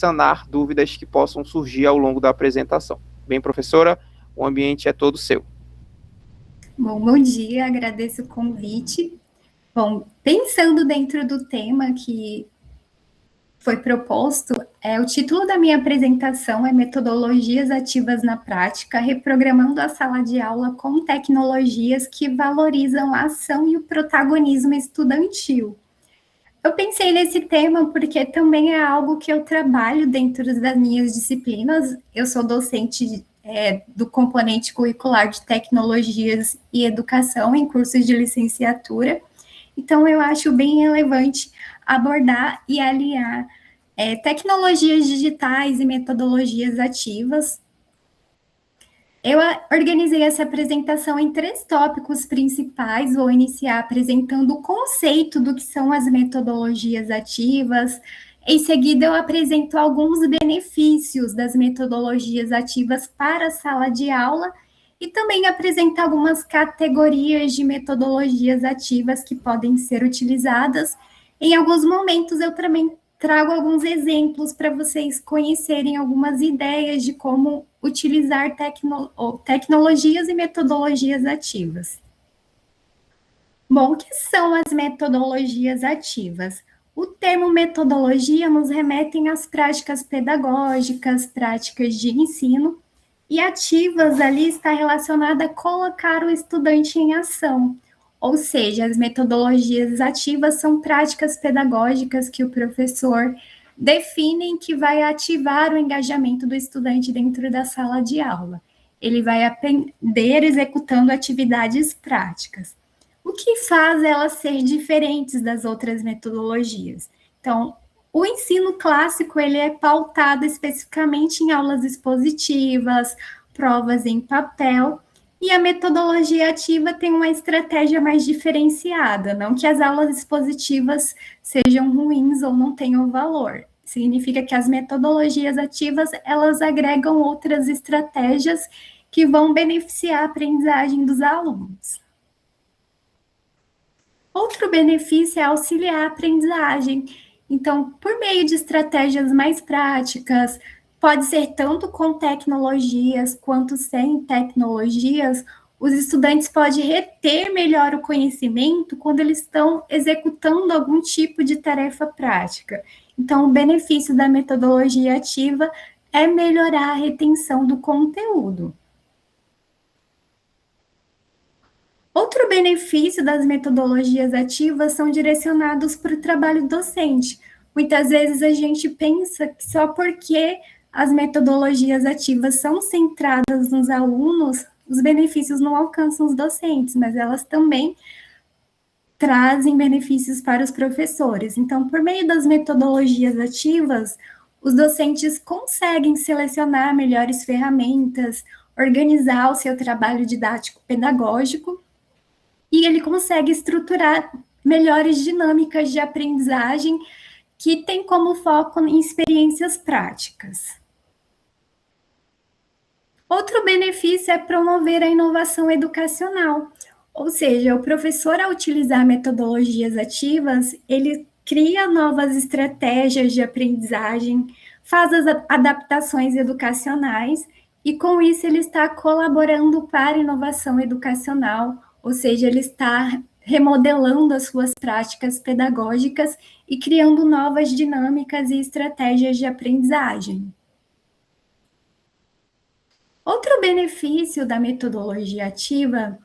sanar dúvidas que possam surgir ao longo da apresentação. Bem, professora, o ambiente é todo seu. Bom dia, agradeço o convite. Bom, pensando dentro do tema que foi proposto, o título da minha apresentação é Metodologias Ativas na Prática, reprogramando a sala de aula com tecnologias que valorizam a ação e o protagonismo estudantil. Eu pensei nesse tema porque também é algo que eu trabalho dentro das minhas disciplinas. Eu sou docente do componente curricular de tecnologias e educação em cursos de licenciatura. Então, eu acho bem relevante abordar e aliar tecnologias digitais e metodologias ativas. Eu organizei essa apresentação em 3 tópicos principais. Vou iniciar apresentando o conceito do que são as metodologias ativas. Em seguida, eu apresento alguns benefícios das metodologias ativas para a sala de aula e também apresento algumas categorias de metodologias ativas que podem ser utilizadas. Em alguns momentos, eu também trago alguns exemplos para vocês conhecerem algumas ideias de como utilizar tecnologias e metodologias ativas. Bom, o que são as metodologias ativas? O termo metodologia nos remete às práticas pedagógicas, práticas de ensino, e ativas ali está relacionada a colocar o estudante em ação. Ou seja, as metodologias ativas são práticas pedagógicas que o professor define que vai ativar o engajamento do estudante dentro da sala de aula. Ele vai aprender executando atividades práticas. O que faz elas ser diferentes das outras metodologias? Então, o ensino clássico ele é pautado especificamente em aulas expositivas, provas em papel, e a metodologia ativa tem uma estratégia mais diferenciada, não que as aulas expositivas sejam ruins ou não tenham valor. Significa que as metodologias ativas, elas agregam outras estratégias que vão beneficiar a aprendizagem dos alunos. Outro benefício é auxiliar a aprendizagem. Então, por meio de estratégias mais práticas, pode ser tanto com tecnologias quanto sem tecnologias, os estudantes podem reter melhor o conhecimento quando eles estão executando algum tipo de tarefa prática. Então, o benefício da metodologia ativa é melhorar a retenção do conteúdo. Outro benefício das metodologias ativas são direcionados para o trabalho docente. Muitas vezes a gente pensa que só porque as metodologias ativas são centradas nos alunos, os benefícios não alcançam os docentes, mas elas também trazem benefícios para os professores. Então, por meio das metodologias ativas, os docentes conseguem selecionar melhores ferramentas, organizar o seu trabalho didático-pedagógico, e ele consegue estruturar melhores dinâmicas de aprendizagem que tem como foco em experiências práticas. Outro benefício é promover a inovação educacional, ou seja, o professor, ao utilizar metodologias ativas, ele cria novas estratégias de aprendizagem, faz as adaptações educacionais e, com isso, ele está colaborando para a inovação educacional, ou seja, ele está remodelando as suas práticas pedagógicas e criando novas dinâmicas e estratégias de aprendizagem. Outro benefício da metodologia ativa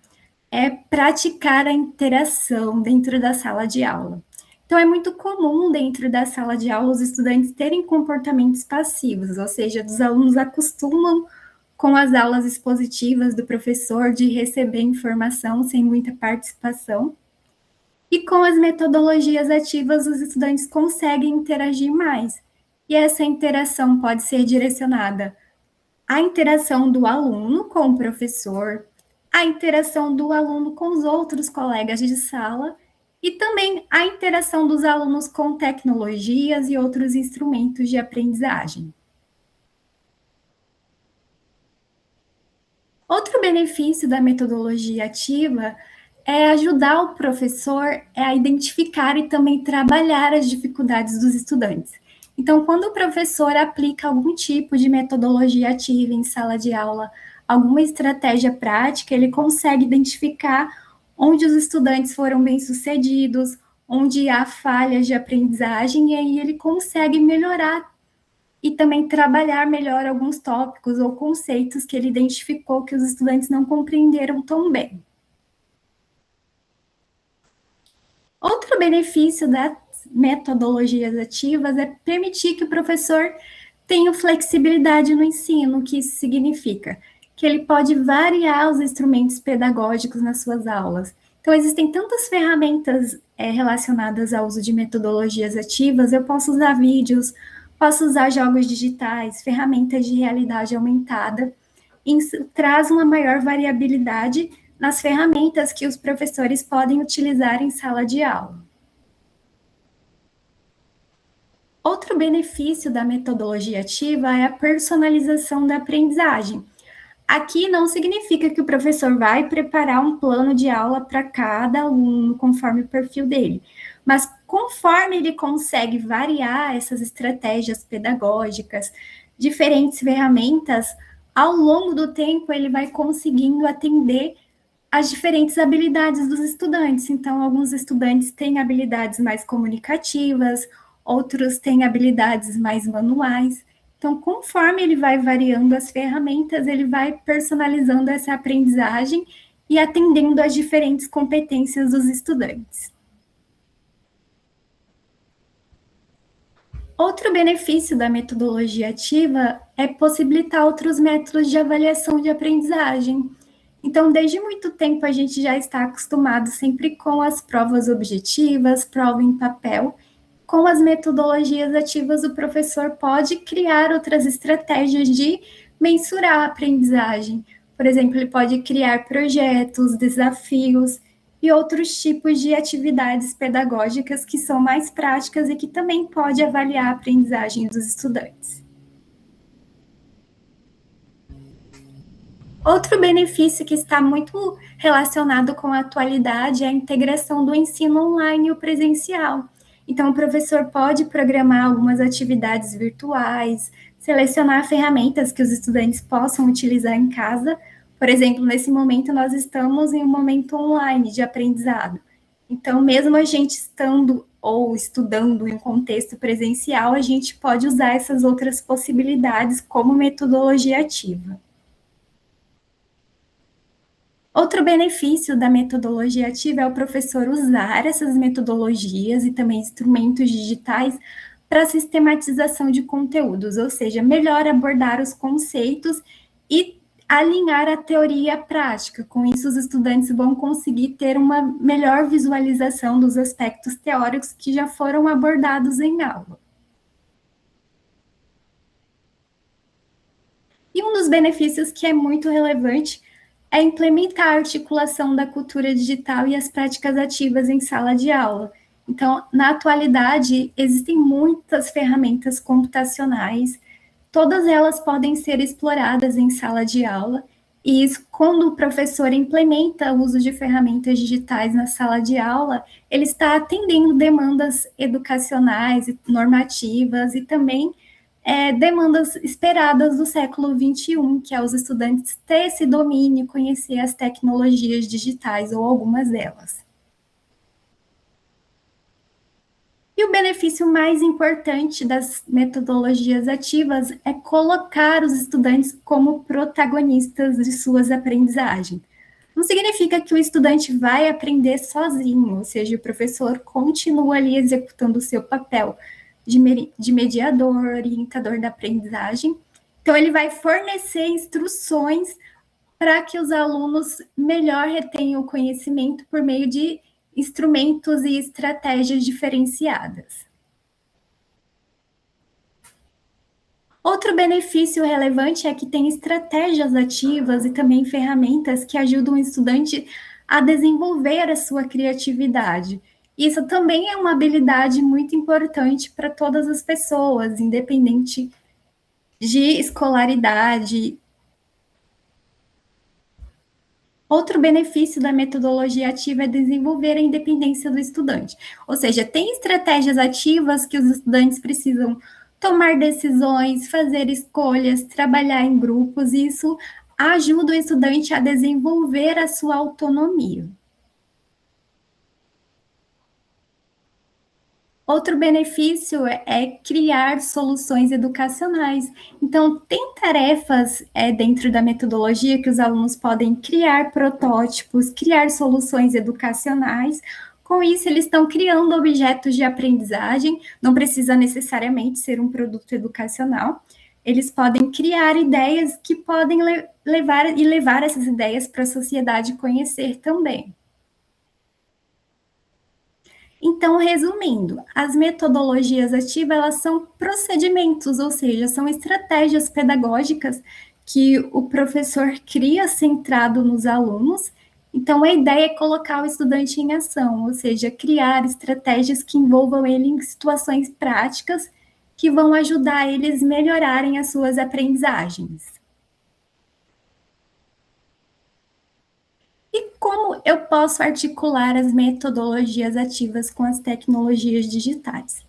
é praticar a interação dentro da sala de aula. Então, é muito comum dentro da sala de aula os estudantes terem comportamentos passivos, ou seja, os alunos acostumam com as aulas expositivas do professor de receber informação sem muita participação. E com as metodologias ativas, os estudantes conseguem interagir mais. E essa interação pode ser direcionada à interação do aluno com o professor, a interação do aluno com os outros colegas de sala e também a interação dos alunos com tecnologias e outros instrumentos de aprendizagem. Outro benefício da metodologia ativa é ajudar o professor a identificar e também trabalhar as dificuldades dos estudantes. Então, quando o professor aplica algum tipo de metodologia ativa em sala de aula, alguma estratégia prática, ele consegue identificar onde os estudantes foram bem-sucedidos, onde há falhas de aprendizagem, e aí ele consegue melhorar e também trabalhar melhor alguns tópicos ou conceitos que ele identificou que os estudantes não compreenderam tão bem. Outro benefício das metodologias ativas é permitir que o professor tenha flexibilidade no ensino. O que isso significa? Que ele pode variar os instrumentos pedagógicos nas suas aulas. Então, existem tantas ferramentas relacionadas ao uso de metodologias ativas. Eu posso usar vídeos, posso usar jogos digitais, ferramentas de realidade aumentada. Isso traz uma maior variabilidade nas ferramentas que os professores podem utilizar em sala de aula. Outro benefício da metodologia ativa é a personalização da aprendizagem. Aqui não significa que o professor vai preparar um plano de aula para cada aluno, conforme o perfil dele, mas conforme ele consegue variar essas estratégias pedagógicas, diferentes ferramentas, ao longo do tempo ele vai conseguindo atender as diferentes habilidades dos estudantes. Então, alguns estudantes têm habilidades mais comunicativas, outros têm habilidades mais manuais. Então, conforme ele vai variando as ferramentas, ele vai personalizando essa aprendizagem e atendendo às diferentes competências dos estudantes. Outro benefício da metodologia ativa é possibilitar outros métodos de avaliação de aprendizagem. Então, desde muito tempo, a gente já está acostumado sempre com as provas objetivas, prova em papel. Com as metodologias ativas, o professor pode criar outras estratégias de mensurar a aprendizagem. Por exemplo, ele pode criar projetos, desafios e outros tipos de atividades pedagógicas que são mais práticas e que também pode avaliar a aprendizagem dos estudantes. Outro benefício que está muito relacionado com a atualidade é a integração do ensino online e o presencial. Então, o professor pode programar algumas atividades virtuais, selecionar ferramentas que os estudantes possam utilizar em casa. Por exemplo, nesse momento, nós estamos em um momento online de aprendizado. Então, mesmo a gente estando ou estudando em um contexto presencial, a gente pode usar essas outras possibilidades como metodologia ativa. Outro benefício da metodologia ativa é o professor usar essas metodologias e também instrumentos digitais para sistematização de conteúdos, ou seja, melhor abordar os conceitos e alinhar a teoria à prática. Com isso, os estudantes vão conseguir ter uma melhor visualização dos aspectos teóricos que já foram abordados em aula. E um dos benefícios que é muito relevante é implementar a articulação da cultura digital e as práticas ativas em sala de aula. Então, na atualidade, existem muitas ferramentas computacionais, todas elas podem ser exploradas em sala de aula, e isso, quando o professor implementa o uso de ferramentas digitais na sala de aula, ele está atendendo demandas educacionais e normativas e também demandas esperadas do século XXI, que é os estudantes ter esse domínio, conhecer as tecnologias digitais ou algumas delas. E o benefício mais importante das metodologias ativas é colocar os estudantes como protagonistas de suas aprendizagens. Não significa que o estudante vai aprender sozinho, ou seja, o professor continua ali executando o seu papel de mediador, orientador da aprendizagem. Então, ele vai fornecer instruções para que os alunos melhor retenham o conhecimento por meio de instrumentos e estratégias diferenciadas. Outro benefício relevante é que tem estratégias ativas e também ferramentas que ajudam o estudante a desenvolver a sua criatividade. Isso também é uma habilidade muito importante para todas as pessoas, independente de escolaridade. Outro benefício da metodologia ativa é desenvolver a independência do estudante. Ou seja, tem estratégias ativas que os estudantes precisam tomar decisões, fazer escolhas, trabalhar em grupos, isso ajuda o estudante a desenvolver a sua autonomia. Outro benefício é criar soluções educacionais. Então, tem tarefas dentro da metodologia que os alunos podem criar protótipos, criar soluções educacionais. Com isso, eles estão criando objetos de aprendizagem, não precisa necessariamente ser um produto educacional. Eles podem criar ideias que podem levar essas ideias para a sociedade conhecer também. Então, resumindo, as metodologias ativas, elas são procedimentos, ou seja, são estratégias pedagógicas que o professor cria centrado nos alunos. Então, a ideia é colocar o estudante em ação, ou seja, criar estratégias que envolvam ele em situações práticas que vão ajudar eles a melhorarem as suas aprendizagens. E como eu posso articular as metodologias ativas com as tecnologias digitais?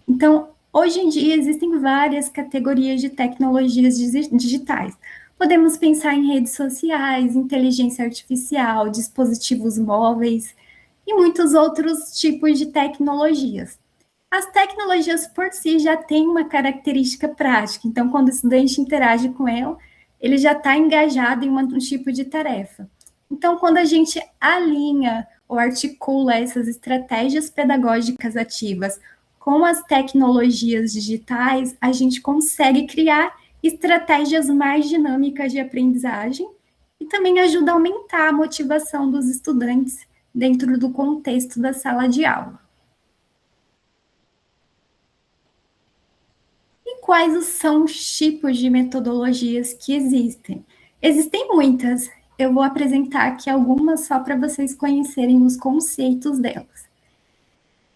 Então, hoje em dia existem várias categorias de tecnologias digitais. Podemos pensar em redes sociais, inteligência artificial, dispositivos móveis e muitos outros tipos de tecnologias. As tecnologias por si já têm uma característica prática, então quando o estudante interage com ela, ele já está engajado em um tipo de tarefa. Então, quando a gente alinha ou articula essas estratégias pedagógicas ativas com as tecnologias digitais, a gente consegue criar estratégias mais dinâmicas de aprendizagem e também ajuda a aumentar a motivação dos estudantes dentro do contexto da sala de aula. E quais são os tipos de metodologias que existem? Existem muitas. Eu vou apresentar aqui algumas só para vocês conhecerem os conceitos delas.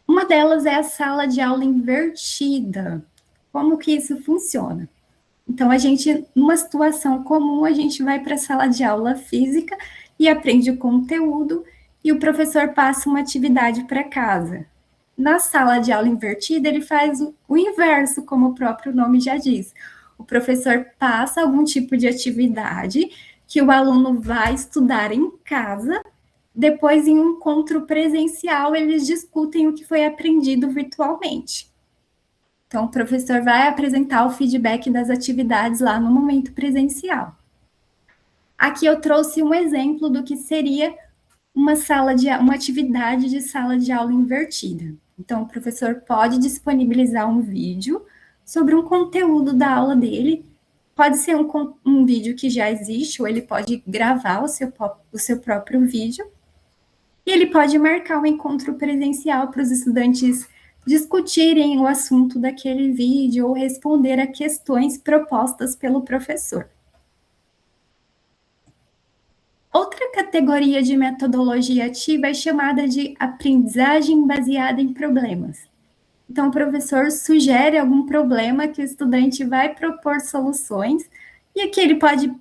Uma delas é a sala de aula invertida. Como que isso funciona? Então, numa situação comum, a gente vai para a sala de aula física e aprende o conteúdo e o professor passa uma atividade para casa. Na sala de aula invertida, ele faz o inverso, como o próprio nome já diz. O professor passa algum tipo de atividade que o aluno vai estudar em casa, depois em um encontro presencial eles discutem o que foi aprendido virtualmente. Então, o professor vai apresentar o feedback das atividades lá no momento presencial. Aqui eu trouxe um exemplo do que seria uma atividade de sala de aula invertida. Então, o professor pode disponibilizar um vídeo sobre um conteúdo da aula dele. Pode ser um vídeo que já existe, ou ele pode gravar o seu próprio vídeo. E ele pode marcar um encontro presencial para os estudantes discutirem o assunto daquele vídeo ou responder a questões propostas pelo professor. Outra categoria de metodologia ativa é chamada de aprendizagem baseada em problemas. Então, o professor sugere algum problema que o estudante vai propor soluções, e aqui ele pode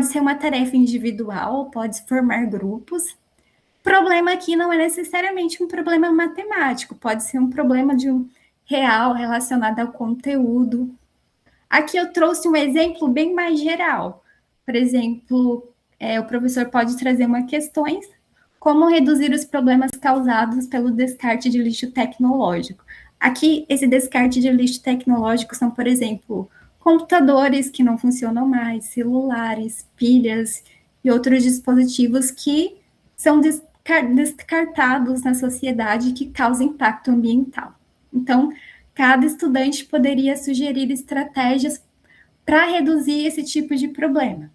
ser uma tarefa individual, pode formar grupos. O problema aqui não é necessariamente um problema matemático, pode ser um problema real relacionado ao conteúdo. Aqui eu trouxe um exemplo bem mais geral. Por exemplo, o professor pode trazer questões como reduzir os problemas causados pelo descarte de lixo tecnológico. Aqui, esse descarte de lixo tecnológico são, por exemplo, computadores que não funcionam mais, celulares, pilhas e outros dispositivos que são descartados na sociedade que causam impacto ambiental. Então, cada estudante poderia sugerir estratégias para reduzir esse tipo de problema.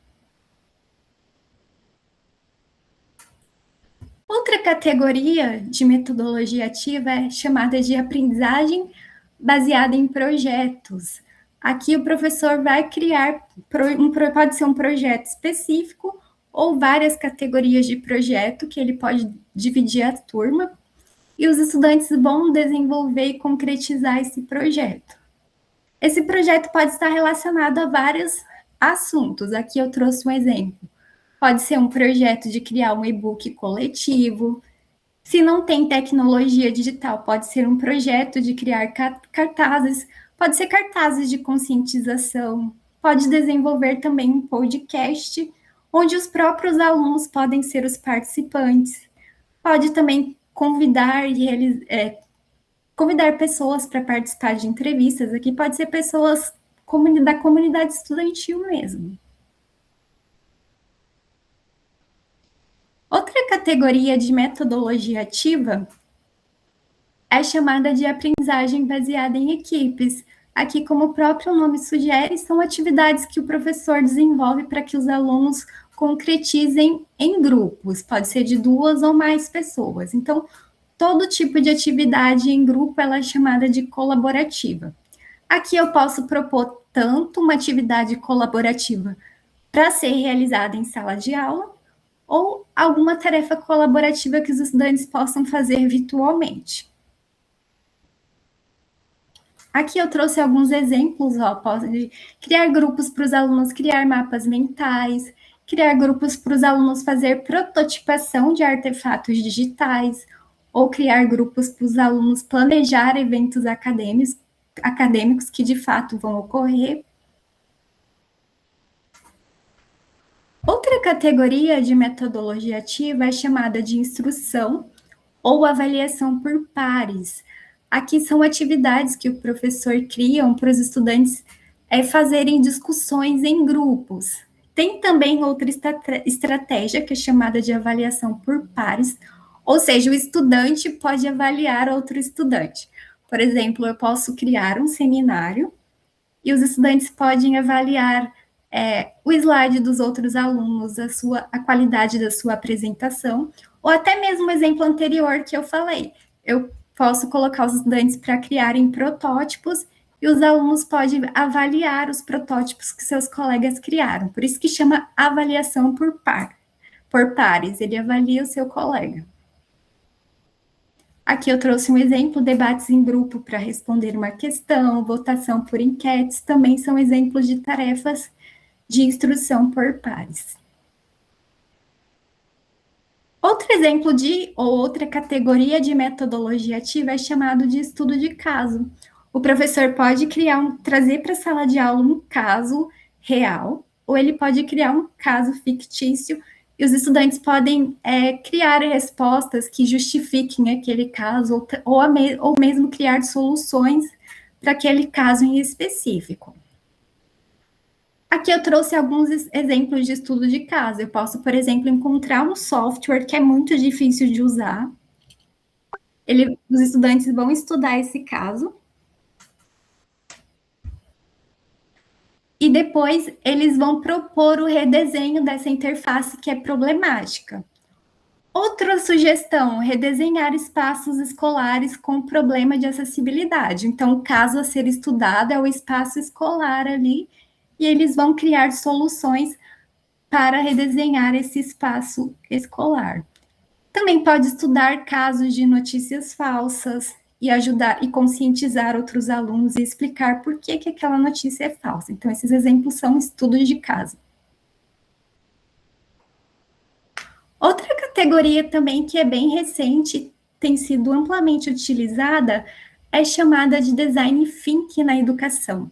Outra categoria de metodologia ativa é chamada de aprendizagem baseada em projetos. Aqui o professor vai criar, pode ser um projeto específico ou várias categorias de projeto que ele pode dividir a turma, e os estudantes vão desenvolver e concretizar esse projeto. Esse projeto pode estar relacionado a vários assuntos. Aqui eu trouxe um exemplo. Pode ser um projeto de criar um e-book coletivo. Se não tem tecnologia digital, pode ser um projeto de criar cartazes, Pode ser cartazes de conscientização, pode desenvolver também um podcast, onde os próprios alunos podem ser os participantes. Pode também convidar pessoas para participar de entrevistas. Aqui pode ser pessoas da comunidade estudantil mesmo. Outra categoria de metodologia ativa é chamada de aprendizagem baseada em equipes. Aqui, como o próprio nome sugere, são atividades que o professor desenvolve para que os alunos concretizem em grupos, pode ser de 2 ou mais pessoas. Então, todo tipo de atividade em grupo ela é chamada de colaborativa. Aqui eu posso propor tanto uma atividade colaborativa para ser realizada em sala de aula, ou alguma tarefa colaborativa que os estudantes possam fazer virtualmente. Aqui eu trouxe alguns exemplos, pode criar grupos para os alunos criar mapas mentais, criar grupos para os alunos fazer prototipação de artefatos digitais, ou criar grupos para os alunos planejar eventos acadêmicos que de fato vão ocorrer. Outra categoria de metodologia ativa é chamada de instrução ou avaliação por pares. Aqui são atividades que o professor cria para os estudantes fazerem discussões em grupos. Tem também outra estratégia que é chamada de avaliação por pares, ou seja, o estudante pode avaliar outro estudante. Por exemplo, eu posso criar um seminário e os estudantes podem avaliar o slide dos outros alunos, a qualidade da sua apresentação, ou até mesmo o exemplo anterior que eu falei. Eu posso colocar os estudantes para criarem protótipos e os alunos podem avaliar os protótipos que seus colegas criaram. Por isso que chama avaliação por pares, ele avalia o seu colega. Aqui eu trouxe um exemplo, debates em grupo para responder uma questão, votação por enquetes, também são exemplos de tarefas de instrução por pares. Outro exemplo ou outra categoria de metodologia ativa é chamado de estudo de caso. O professor pode trazer para a sala de aula um caso real, ou ele pode criar um caso fictício, e os estudantes podem criar respostas que justifiquem aquele caso, ou mesmo criar soluções para aquele caso em específico. Aqui eu trouxe alguns exemplos de estudo de caso. Eu posso, por exemplo, encontrar um software que é muito difícil de usar. Os estudantes vão estudar esse caso. E depois eles vão propor o redesenho dessa interface que é problemática. Outra sugestão, redesenhar espaços escolares com problema de acessibilidade. Então, o caso a ser estudado é o espaço escolar ali, e eles vão criar soluções para redesenhar esse espaço escolar. Também pode estudar casos de notícias falsas e ajudar e conscientizar outros alunos e explicar por que aquela notícia é falsa. Então, esses exemplos são estudos de caso. Outra categoria também que é bem recente, tem sido amplamente utilizada, é chamada de design thinking na educação.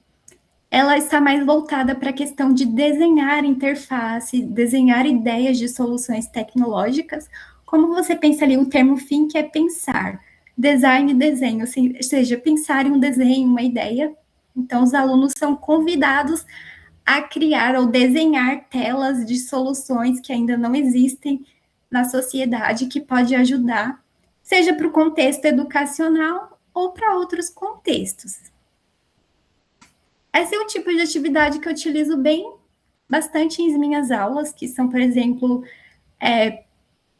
Ela está mais voltada para a questão de desenhar interface, desenhar ideias de soluções tecnológicas. Como você pensa ali, o termo think é pensar, design e desenho, ou seja, pensar em um desenho, uma ideia. Então, os alunos são convidados a criar ou desenhar telas de soluções que ainda não existem na sociedade, que pode ajudar, seja para o contexto educacional ou para outros contextos. Esse é um tipo de atividade que eu utilizo bastante em minhas aulas, que são, por exemplo,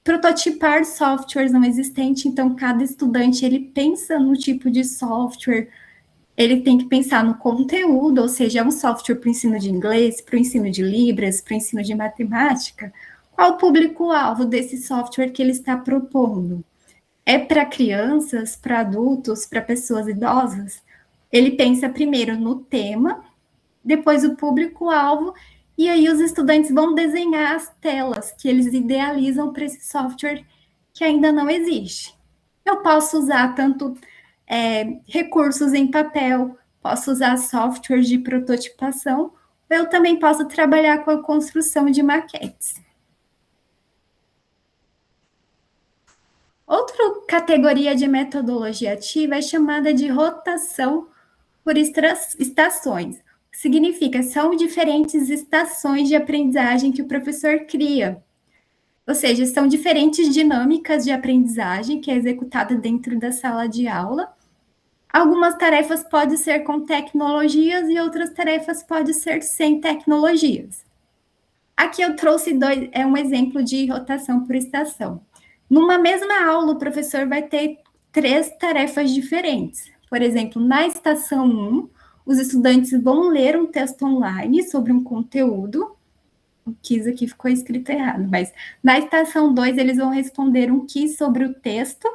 prototipar softwares não existentes. Então, cada estudante, ele pensa no tipo de software, ele tem que pensar no conteúdo, ou seja, é um software para o ensino de inglês, para o ensino de Libras, para o ensino de matemática. Qual o público-alvo desse software que ele está propondo? É para crianças, para adultos, para pessoas idosas? Ele pensa primeiro no tema, depois o público-alvo, e aí os estudantes vão desenhar as telas que eles idealizam para esse software que ainda não existe. Eu posso usar tanto recursos em papel, posso usar softwares de prototipação, eu também posso trabalhar com a construção de maquetes. Outra categoria de metodologia ativa é chamada de rotação por estações. Significa, são diferentes estações de aprendizagem que o professor cria. Ou seja, são diferentes dinâmicas de aprendizagem que é executada dentro da sala de aula. Algumas tarefas podem ser com tecnologias e outras tarefas podem ser sem tecnologias. Aqui eu trouxe um exemplo de rotação por estação. Numa mesma aula, o professor vai ter 3 tarefas diferentes. Por exemplo, na estação 1, os estudantes vão ler um texto online sobre um conteúdo. O quiz aqui ficou escrito errado, mas na estação 2 eles vão responder um quiz sobre o texto,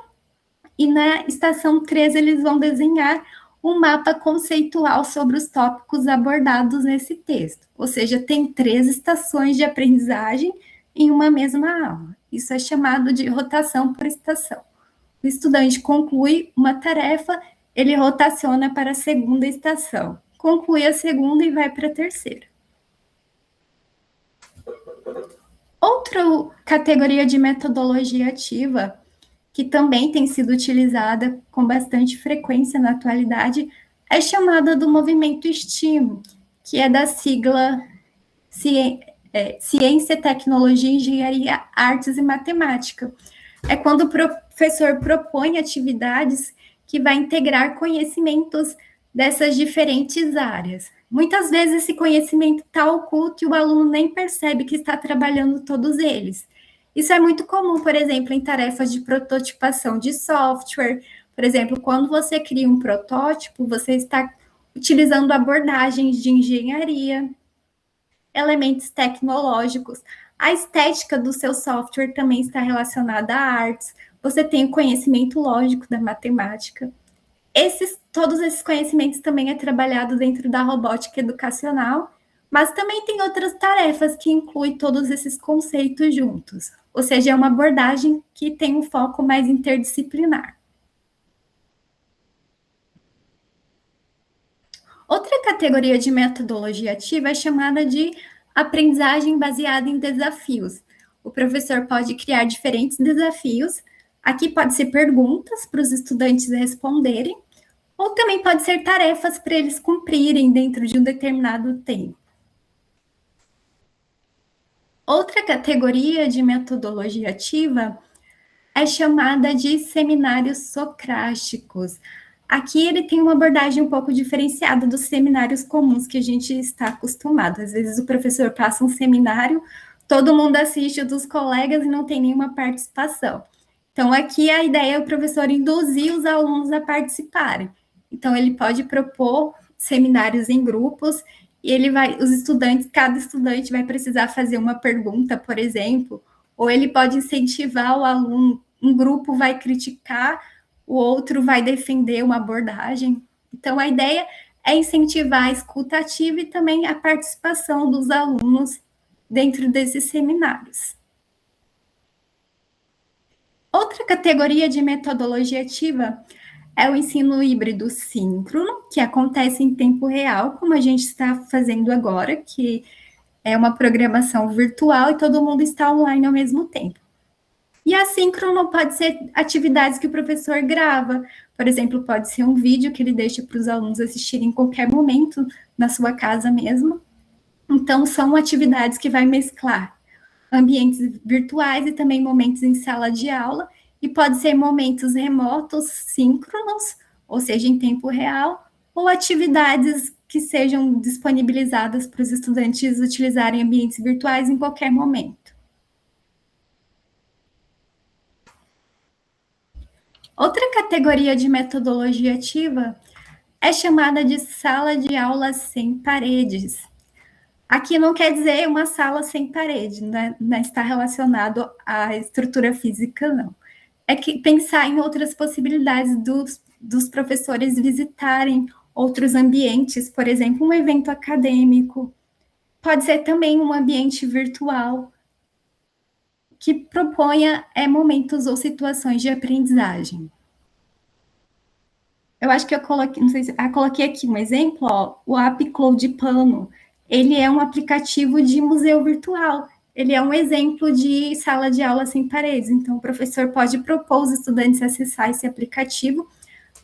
e na estação 3 eles vão desenhar um mapa conceitual sobre os tópicos abordados nesse texto. Ou seja, tem 3 estações de aprendizagem em uma mesma aula. Isso é chamado de rotação por estação. O estudante conclui uma tarefa, ele rotaciona para a segunda estação. Conclui a segunda e vai para a terceira. Outra categoria de metodologia ativa, que também tem sido utilizada com bastante frequência na atualidade, é chamada do movimento STEAM, que é da sigla Ciência, Tecnologia, Engenharia, Artes e Matemática. É quando o professor propõe atividades que vai integrar conhecimentos dessas diferentes áreas. Muitas vezes esse conhecimento está oculto e o aluno nem percebe que está trabalhando todos eles. Isso é muito comum, por exemplo, em tarefas de prototipação de software. Por exemplo, quando você cria um protótipo, você está utilizando abordagens de engenharia, elementos tecnológicos. A estética do seu software também está relacionada a artes. Você tem o conhecimento lógico da matemática. Todos esses conhecimentos também é trabalhado dentro da robótica educacional, mas também tem outras tarefas que incluem todos esses conceitos juntos. Ou seja, é uma abordagem que tem um foco mais interdisciplinar. Outra categoria de metodologia ativa é chamada de aprendizagem baseada em desafios. O professor pode criar diferentes desafios. Aqui pode ser perguntas para os estudantes responderem, ou também pode ser tarefas para eles cumprirem dentro de um determinado tempo. Outra categoria de metodologia ativa é chamada de seminários socráticos. Aqui ele tem uma abordagem um pouco diferenciada dos seminários comuns que a gente está acostumado. Às vezes o professor passa um seminário, todo mundo assiste o dos colegas e não tem nenhuma participação. Então, aqui a ideia é o professor induzir os alunos a participarem. Então, ele pode propor seminários em grupos e cada estudante vai precisar fazer uma pergunta, por exemplo, ou ele pode incentivar o aluno, um grupo vai criticar, o outro vai defender uma abordagem. Então, a ideia é incentivar a escuta ativa e também a participação dos alunos dentro desses seminários. Outra categoria de metodologia ativa é o ensino híbrido síncrono, que acontece em tempo real, como a gente está fazendo agora, que é uma programação virtual e todo mundo está online ao mesmo tempo. E assíncrono pode ser atividades que o professor grava, por exemplo, pode ser um vídeo que ele deixa para os alunos assistirem em qualquer momento, na sua casa mesmo. Então, são atividades que vai mesclar ambientes virtuais e também momentos em sala de aula, e pode ser momentos remotos, síncronos, ou seja, em tempo real, ou atividades que sejam disponibilizadas para os estudantes utilizarem ambientes virtuais em qualquer momento. Outra categoria de metodologia ativa é chamada de sala de aula sem paredes. Aqui não quer dizer uma sala sem parede, né? Não está relacionado à estrutura física, não. É que pensar em outras possibilidades dos professores visitarem outros ambientes, por exemplo, um evento acadêmico. Pode ser também um ambiente virtual que proponha momentos ou situações de aprendizagem. Eu acho que eu coloquei, não sei se coloquei aqui um exemplo, ó, o app Cloud Plano. Ele é um aplicativo de museu virtual. Ele é um exemplo de sala de aula sem paredes. Então, o professor pode propor os estudantes acessar esse aplicativo.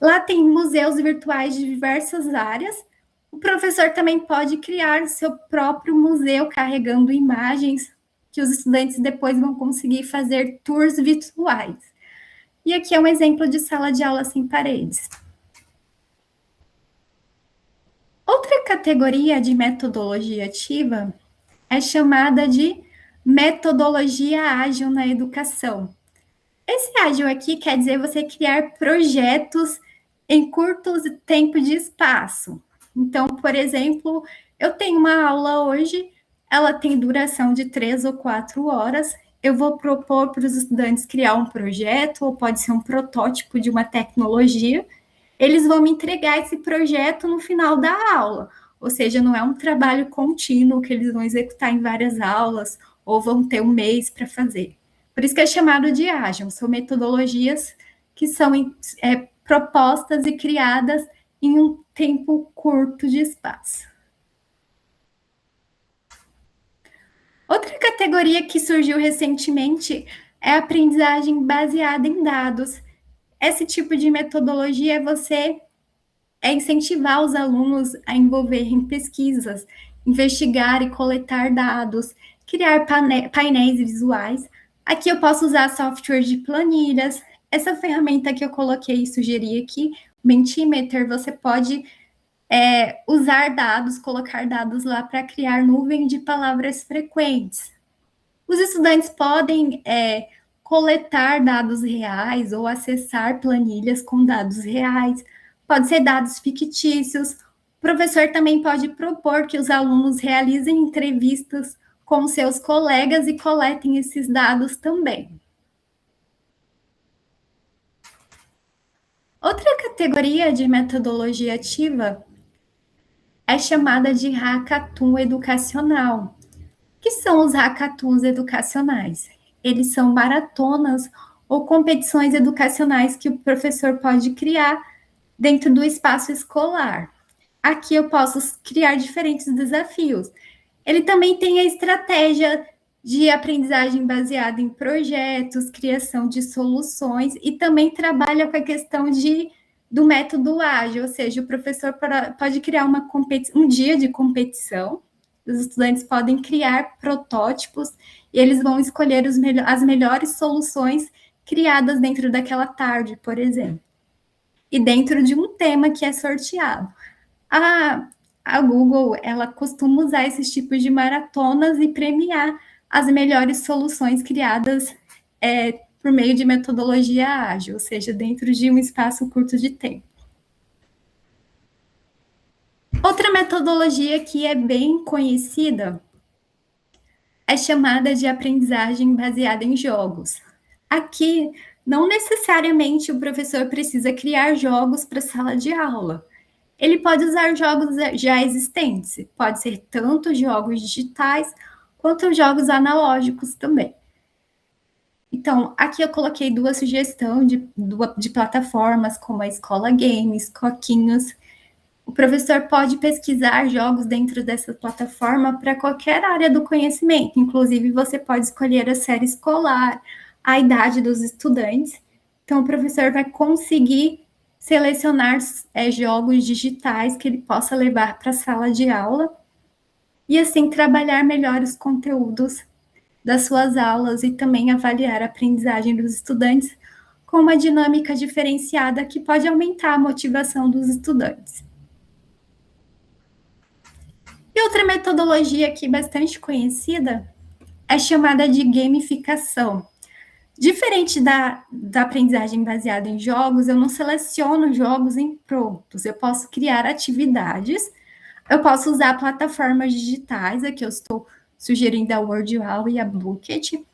Lá tem museus virtuais de diversas áreas. O professor também pode criar seu próprio museu carregando imagens que os estudantes depois vão conseguir fazer tours virtuais. E aqui é um exemplo de sala de aula sem paredes. Outra categoria de metodologia ativa é chamada de metodologia ágil na educação. Esse ágil aqui quer dizer você criar projetos em curto tempo de espaço. Então, por exemplo, eu tenho uma aula hoje, ela tem duração de 3 ou 4 horas. Eu vou propor para os estudantes criar um projeto, ou pode ser um protótipo de uma tecnologia. Eles vão me entregar esse projeto no final da aula, ou seja, não é um trabalho contínuo que eles vão executar em várias aulas, ou vão ter um mês para fazer. Por isso que é chamado de ágil, são metodologias que são propostas e criadas em um tempo curto de espaço. Outra categoria que surgiu recentemente é a aprendizagem baseada em dados. Esse tipo de metodologia é incentivar os alunos a envolver em pesquisas, investigar e coletar dados, criar painéis visuais. Aqui eu posso usar software de planilhas. Essa ferramenta que eu coloquei e sugeri aqui, Mentimeter, você pode usar dados, colocar dados lá para criar nuvem de palavras frequentes. Os estudantes podem coletar dados reais ou acessar planilhas com dados reais, pode ser dados fictícios. O professor também pode propor que os alunos realizem entrevistas com seus colegas e coletem esses dados também. Outra categoria de metodologia ativa é chamada de hackathon educacional. O que são os hackathons educacionais? Eles são maratonas ou competições educacionais que o professor pode criar dentro do espaço escolar. Aqui eu posso criar diferentes desafios. Ele também tem a estratégia de aprendizagem baseada em projetos, criação de soluções e também trabalha com a questão do método ágil, ou seja, o professor pode criar um dia de competição, os estudantes podem criar protótipos e eles vão escolher as melhores soluções criadas dentro daquela tarde, por exemplo, e dentro de um tema que é sorteado. A Google, ela costuma usar esses tipos de maratonas e premiar as melhores soluções criadas por meio de metodologia ágil, ou seja, dentro de um espaço curto de tempo. Outra metodologia que é bem conhecida é chamada de aprendizagem baseada em jogos. Aqui, não necessariamente o professor precisa criar jogos para a sala de aula. Ele pode usar jogos já existentes, pode ser tanto jogos digitais quanto jogos analógicos também. Então, aqui eu coloquei duas sugestões de plataformas, como a Escola Games, Coquinhos. O professor pode pesquisar jogos dentro dessa plataforma para qualquer área do conhecimento, inclusive você pode escolher a série escolar, a idade dos estudantes. Então, o professor vai conseguir selecionar jogos digitais que ele possa levar para a sala de aula e, assim, trabalhar melhor os conteúdos das suas aulas e também avaliar a aprendizagem dos estudantes com uma dinâmica diferenciada que pode aumentar a motivação dos estudantes. E outra metodologia aqui bastante conhecida é chamada de gamificação. Diferente da aprendizagem baseada em jogos, eu não seleciono jogos em prontos, eu posso criar atividades, eu posso usar plataformas digitais, aqui eu estou sugerindo a WordWall e a Blooket,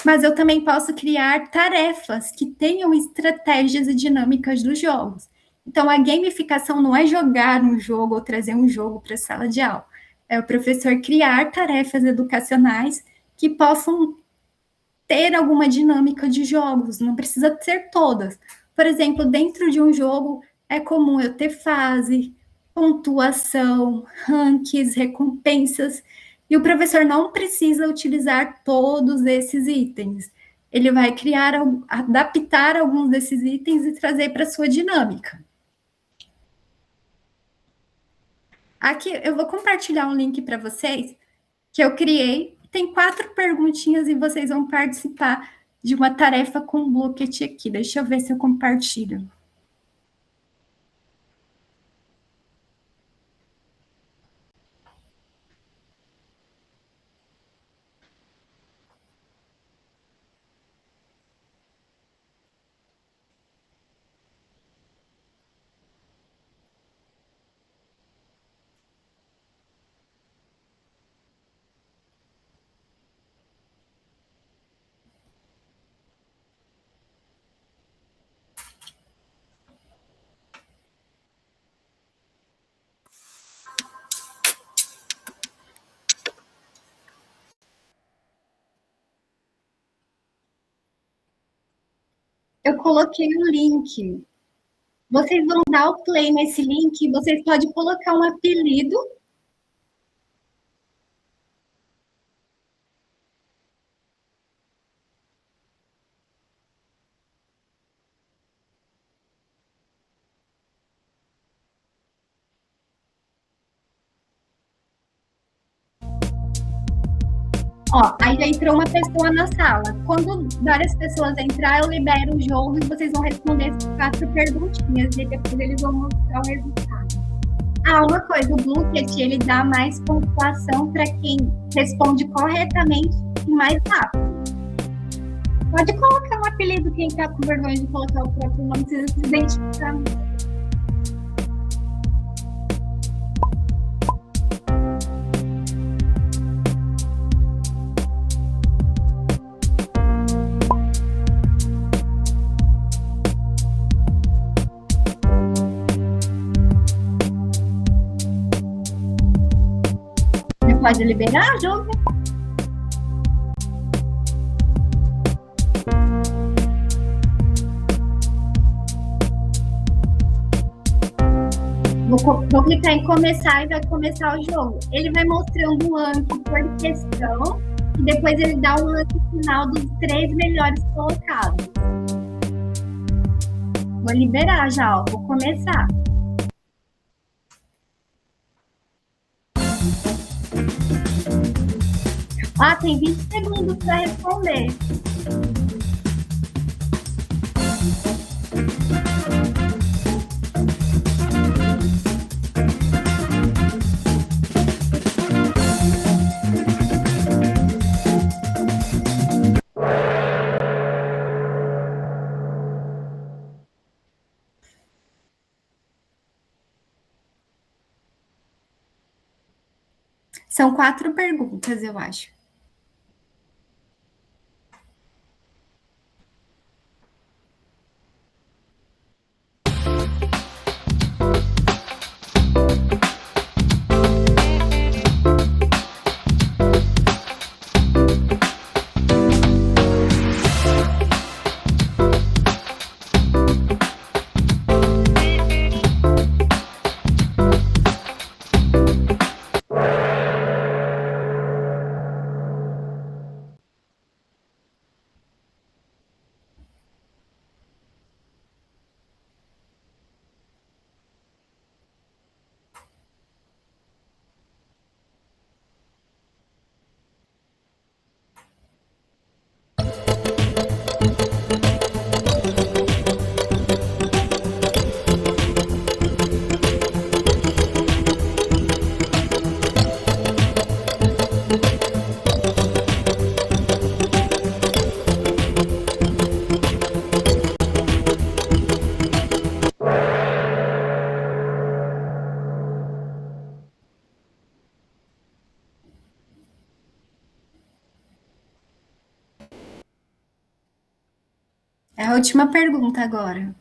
mas eu também posso criar tarefas que tenham estratégias e dinâmicas dos jogos. Então, a gamificação não é jogar um jogo ou trazer um jogo para a sala de aula, é o professor criar tarefas educacionais que possam ter alguma dinâmica de jogos, não precisa ser todas. Por exemplo, dentro de um jogo, é comum eu ter fase, pontuação, rankings, recompensas, e o professor não precisa utilizar todos esses itens. Ele vai criar, adaptar alguns desses itens e trazer para a sua dinâmica. Aqui eu vou compartilhar um link para vocês que eu criei. Tem 4 perguntinhas e vocês vão participar de uma tarefa com o Blocket aqui. Deixa eu ver se eu compartilho. Eu coloquei o link. Vocês vão dar o play nesse link e vocês podem colocar um apelido. Ó, aí já entrou uma pessoa na sala. Quando várias pessoas entrar, eu libero o jogo e vocês vão responder essas 4 perguntinhas e depois eles vão mostrar o resultado. Ah, uma coisa, o Blocket, ele dá mais pontuação para quem responde corretamente e mais rápido. Pode colocar um apelido, quem está com vergonha de colocar o próprio nome, precisa se identificar. Pode liberar o jogo? Vou clicar em começar e vai começar o jogo. Ele vai mostrando o ranking por questão e depois ele dá o ranking final dos 3 melhores colocados. Vou liberar já, ó. Vou começar. Ah, tem 20 segundos para responder. São 4 perguntas, eu acho. É a última pergunta agora.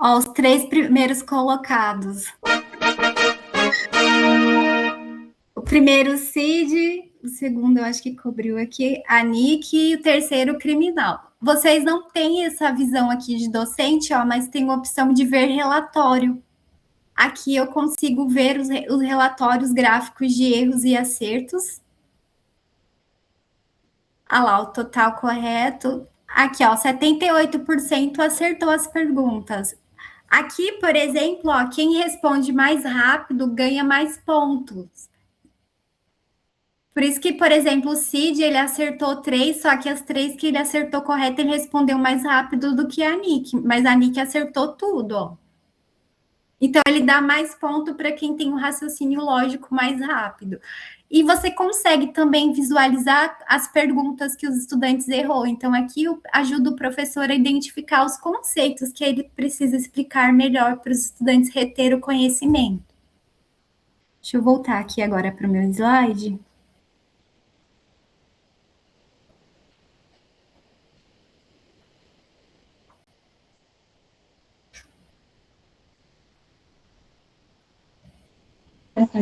Ó, os 3 primeiros colocados. O primeiro, Cid, o segundo, eu acho que cobriu aqui, a Nick, e o terceiro, criminal. Vocês não têm essa visão aqui de docente, ó, mas tem a opção de ver relatório. Aqui eu consigo ver os relatórios gráficos de erros e acertos. Ah lá, o total correto. Aqui, ó, 78% acertou as perguntas. Aqui, por exemplo, ó, quem responde mais rápido ganha mais pontos. Por isso que, por exemplo, o Cid, ele acertou 3, só que as 3 que ele acertou correto, ele respondeu mais rápido do que a Nick. Mas a Nick acertou tudo, ó. Então, ele dá mais ponto para quem tem um raciocínio lógico mais rápido. E você consegue também visualizar as perguntas que os estudantes errou. Então, aqui ajuda o professor a identificar os conceitos que ele precisa explicar melhor para os estudantes reter o conhecimento. Deixa eu voltar aqui agora para o meu slide.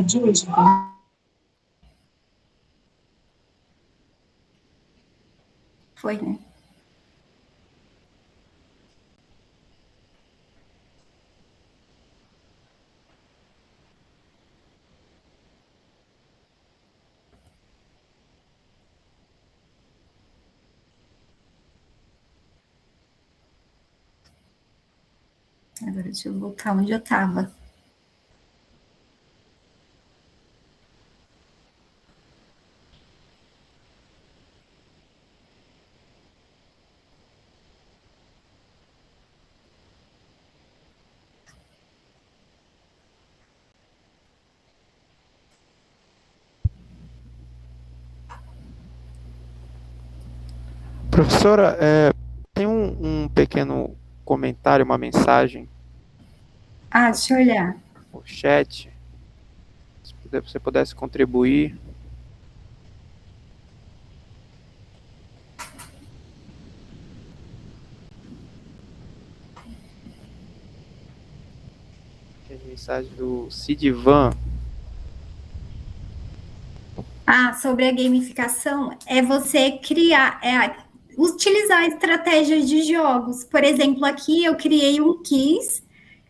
De hoje. Foi, né? Agora deixa eu voltar onde eu estava. Professora, tem um pequeno comentário, uma mensagem Ah, deixa eu olhar. no chat. Se você pudesse contribuir. Tem mensagem do Sidivan. Ah, sobre a gamificação, é você criar, utilizar estratégias de jogos. Por exemplo, aqui eu criei um quiz.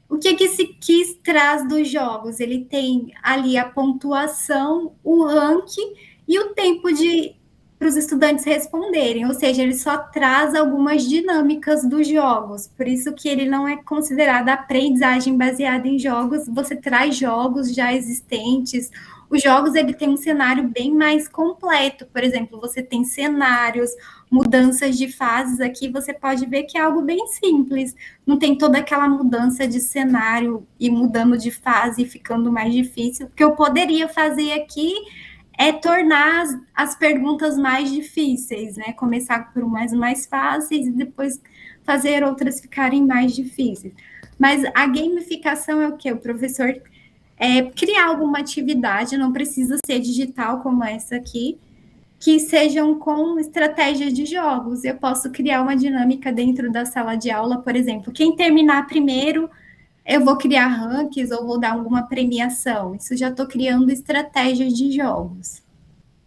O que esse quiz traz dos jogos? Ele tem ali a pontuação, o ranking e o tempo para os estudantes responderem, ou seja, ele só traz algumas dinâmicas dos jogos, por isso que ele não é considerado aprendizagem baseada em jogos, você traz jogos já existentes. Os jogos, ele tem um cenário bem mais completo, por exemplo, você tem cenários, mudanças de fases aqui, você pode ver que é algo bem simples, não tem toda aquela mudança de cenário e mudando de fase e ficando mais difícil. O que eu poderia fazer aqui é tornar as perguntas mais difíceis, né? Começar por umas mais fáceis e depois fazer outras ficarem mais difíceis. Mas a gamificação é o quê? O professor criar alguma atividade, não precisa ser digital como essa aqui, que sejam com estratégias de jogos. Eu posso criar uma dinâmica dentro da sala de aula, por exemplo, quem terminar primeiro, eu vou criar rankings ou vou dar alguma premiação. Isso já estou criando estratégias de jogos.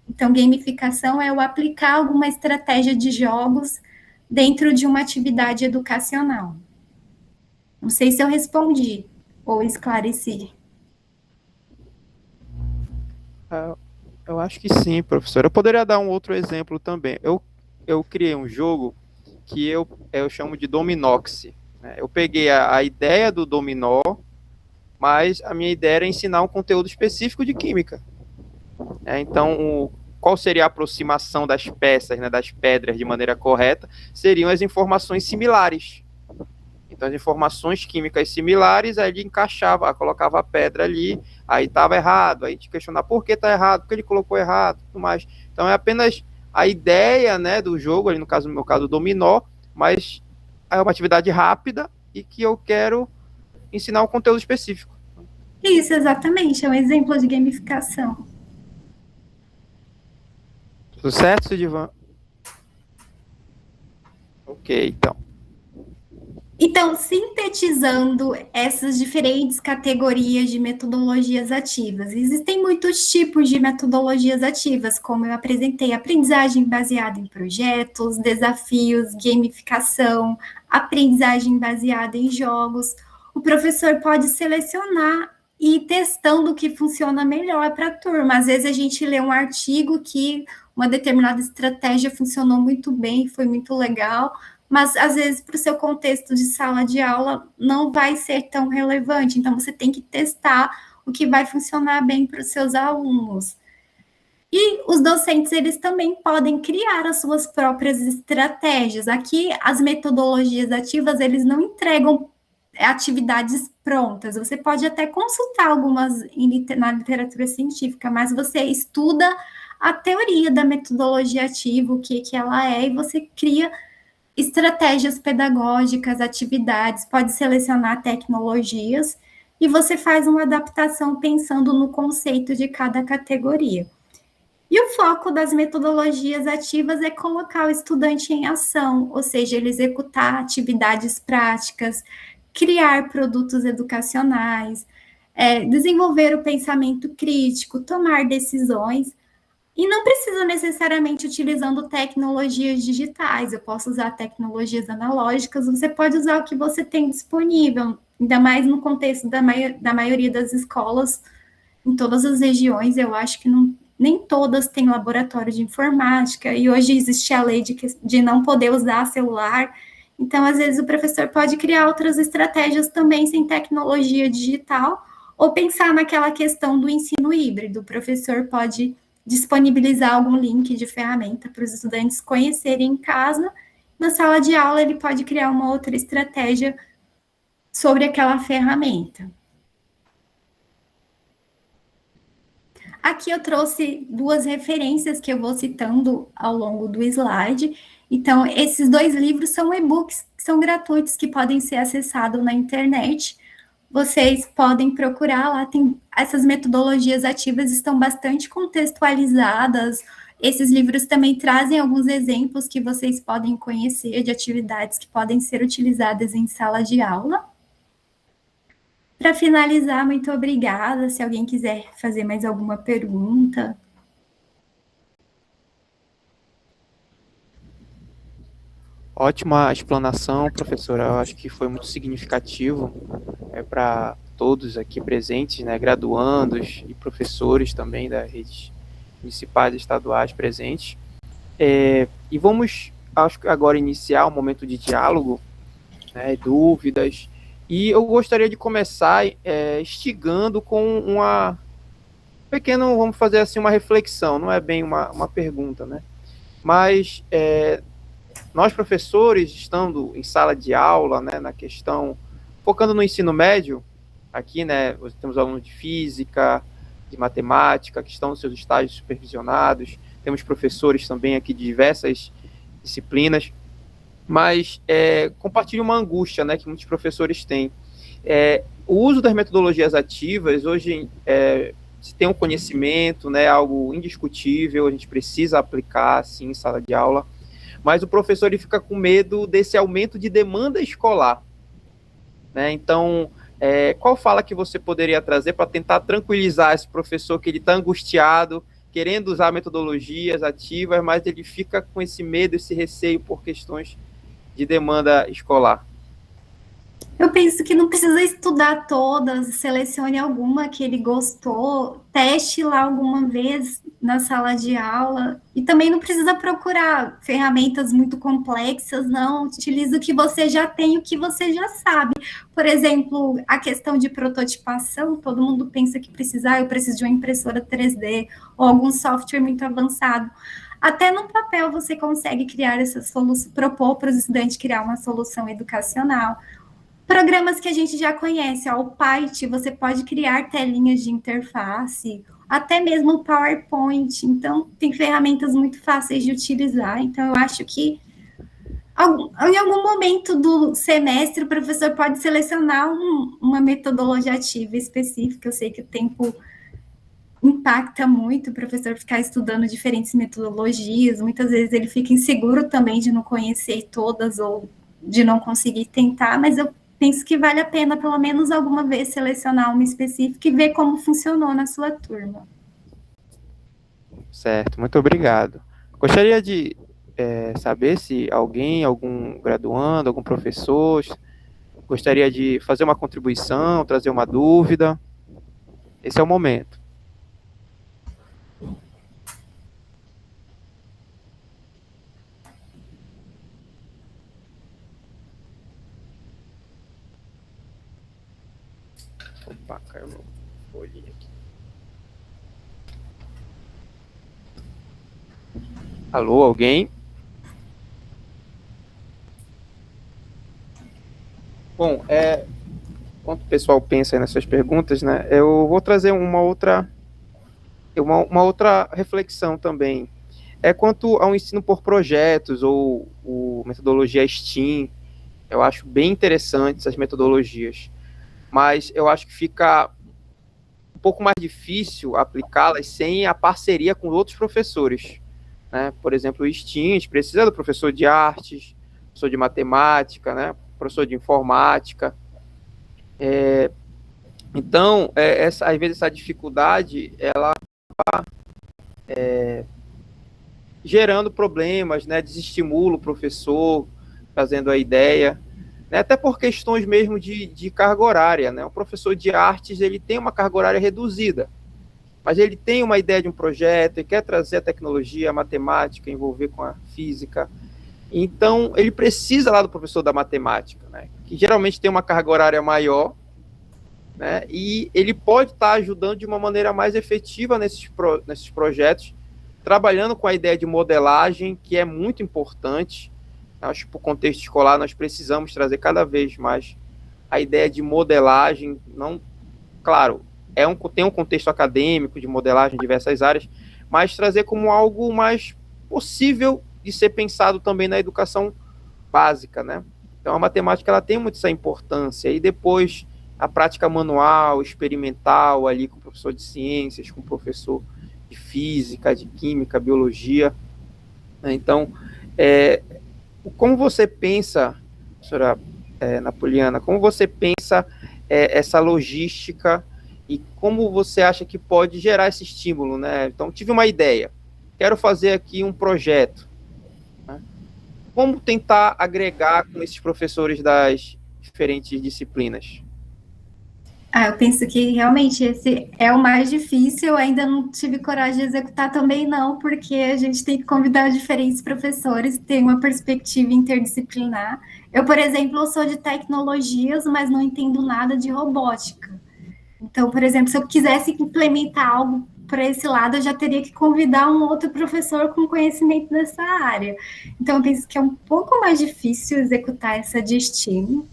Então, gamificação é eu aplicar alguma estratégia de jogos dentro de uma atividade educacional. Não sei se eu respondi ou esclareci. Eu acho que sim, professor. Eu poderia dar um outro exemplo também. Eu criei um jogo que eu chamo de Dominox. Né? Eu peguei a ideia do dominó, mas a minha ideia era ensinar um conteúdo específico de química. Então, qual seria a aproximação das peças, né, das pedras de maneira correta? Seriam as informações similares. Então, as informações químicas similares, aí ele encaixava, colocava a pedra ali, aí estava errado, aí a gente questionava por que está errado, por que ele colocou errado, tudo mais. Então, é apenas a ideia, né, do jogo, ali no meu caso, do dominó, mas é uma atividade rápida e que eu quero ensinar um conteúdo específico. Isso, exatamente, é um exemplo de gamificação. Tudo certo, Sidivan? Ok, então. Então, sintetizando essas diferentes categorias de metodologias ativas, existem muitos tipos de metodologias ativas, como eu apresentei: aprendizagem baseada em projetos, desafios, gamificação, aprendizagem baseada em jogos. O professor pode selecionar e ir testando o que funciona melhor para a turma. Às vezes a gente lê um artigo que uma determinada estratégia funcionou muito bem, foi muito legal, mas às vezes para o seu contexto de sala de aula não vai ser tão relevante, então você tem que testar o que vai funcionar bem para os seus alunos. E os docentes, eles também podem criar as suas próprias estratégias. Aqui, as metodologias ativas, eles não entregam atividades prontas. Você pode até consultar algumas na literatura científica, mas você estuda a teoria da metodologia ativa, o que ela é, e você cria estratégias pedagógicas, atividades, pode selecionar tecnologias e você faz uma adaptação pensando no conceito de cada categoria. E o foco das metodologias ativas é colocar o estudante em ação, ou seja, ele executar atividades práticas, criar produtos educacionais, desenvolver o pensamento crítico, tomar decisões. E não precisa necessariamente utilizando tecnologias digitais, eu posso usar tecnologias analógicas, você pode usar o que você tem disponível, ainda mais no contexto da maioria das escolas, em todas as regiões, eu acho que nem todas têm laboratório de informática, e hoje existe a lei de não poder usar celular, então às vezes o professor pode criar outras estratégias também sem tecnologia digital, ou pensar naquela questão do ensino híbrido, o professor pode disponibilizar algum link de ferramenta para os estudantes conhecerem em casa. Na sala de aula, ele pode criar uma outra estratégia sobre aquela ferramenta. Aqui eu trouxe duas referências que eu vou citando ao longo do slide. Então, esses dois livros são e-books que são gratuitos, que podem ser acessados na internet. Vocês podem procurar lá, tem essas metodologias ativas estão bastante contextualizadas. Esses livros também trazem alguns exemplos que vocês podem conhecer de atividades que podem ser utilizadas em sala de aula. Para finalizar, muito obrigada. Se alguém quiser fazer mais alguma pergunta. Ótima explanação, professora. Eu acho que foi muito significativo para todos aqui presentes, né, graduandos e professores também das redes municipais e estaduais presentes. E vamos, acho que agora, iniciar um momento de diálogo, né, dúvidas. E eu gostaria de começar instigando com uma pequena, vamos fazer assim, uma reflexão, não é bem uma pergunta, né? Mas nós, professores, estando em sala de aula, né, na questão, focando no ensino médio, aqui, né, temos alunos de física, de matemática, que estão nos seus estágios supervisionados, temos professores também aqui de diversas disciplinas, mas compartilho uma angústia, né, que muitos professores têm. O uso das metodologias ativas, hoje, se tem um conhecimento, né, algo indiscutível, a gente precisa aplicar, sim, em sala de aula, mas o professor ele fica com medo desse aumento de demanda escolar, né? Então, qual fala que você poderia trazer para tentar tranquilizar esse professor que ele está angustiado, querendo usar metodologias ativas, mas ele fica com esse medo, esse receio por questões de demanda escolar? Eu penso que não precisa estudar todas, selecione alguma que ele gostou, teste lá alguma vez na sala de aula, e também não precisa procurar ferramentas muito complexas, não, utilize o que você já tem, o que você já sabe. Por exemplo, a questão de prototipação, todo mundo pensa que eu preciso de uma impressora 3D ou algum software muito avançado. Até no papel você consegue criar essa solução, propor para os estudantes criar uma solução educacional. Programas que a gente já conhece, ó, o Python, você pode criar telinhas de interface, até mesmo o PowerPoint. Então, tem ferramentas muito fáceis de utilizar. Então, eu acho que em algum momento do semestre, o professor pode selecionar uma metodologia ativa específica. Eu sei que o tempo impacta muito o professor ficar estudando diferentes metodologias. Muitas vezes ele fica inseguro também de não conhecer todas ou de não conseguir tentar, mas eu penso que vale a pena, pelo menos alguma vez, selecionar uma específica e ver como funcionou na sua turma. Certo, muito obrigado. Gostaria de saber se alguém, algum graduando, algum professor, gostaria de fazer uma contribuição, trazer uma dúvida. Esse é o momento. Opa, caiu meu folhinho aqui. Alô, alguém? Bom, enquanto o pessoal pensa aí nas suas perguntas, né, eu vou trazer uma outra reflexão também. Quanto ao ensino por projetos ou metodologia STEAM, eu acho bem interessantes essas metodologias, mas eu acho que fica um pouco mais difícil aplicá-las sem a parceria com outros professores, né? Por exemplo, o STEAM, a gente precisa do professor de artes, professor de matemática, né? Professor de informática. Então, às vezes essa dificuldade, ela gerando problemas, né? Desestimula o professor, trazendo a ideia, né? Até por questões mesmo de carga horária, né? O professor de artes, ele tem uma carga horária reduzida, mas ele tem uma ideia de um projeto, ele quer trazer a tecnologia, a matemática, envolver com a física. Então, ele precisa lá do professor da matemática, né? Que geralmente tem uma carga horária maior, né? E ele pode estar ajudando de uma maneira mais efetiva nesses projetos, trabalhando com a ideia de modelagem, que é muito importante. Acho que para o contexto escolar nós precisamos trazer cada vez mais a ideia de modelagem, não, claro, tem um contexto acadêmico de modelagem em diversas áreas, mas trazer como algo mais possível de ser pensado também na educação básica, né? Então a matemática ela tem muito essa importância, e depois a prática manual, experimental ali com o professor de ciências, com o professor de física, de química, biologia, né? Então, como você pensa, professora Napoliana, como você pensa essa logística e como você acha que pode gerar esse estímulo, né? Então, tive uma ideia, quero fazer aqui um projeto, né? Como tentar agregar com esses professores das diferentes disciplinas? Eu penso que realmente esse é o mais difícil. Eu ainda não tive coragem de executar também não, porque a gente tem que convidar diferentes professores, ter uma perspectiva interdisciplinar. Eu, por exemplo, sou de tecnologias, mas não entendo nada de robótica. Então, por exemplo, se eu quisesse implementar algo para esse lado, eu já teria que convidar um outro professor com conhecimento dessa área. Então, eu penso que é um pouco mais difícil executar essa de STEAM,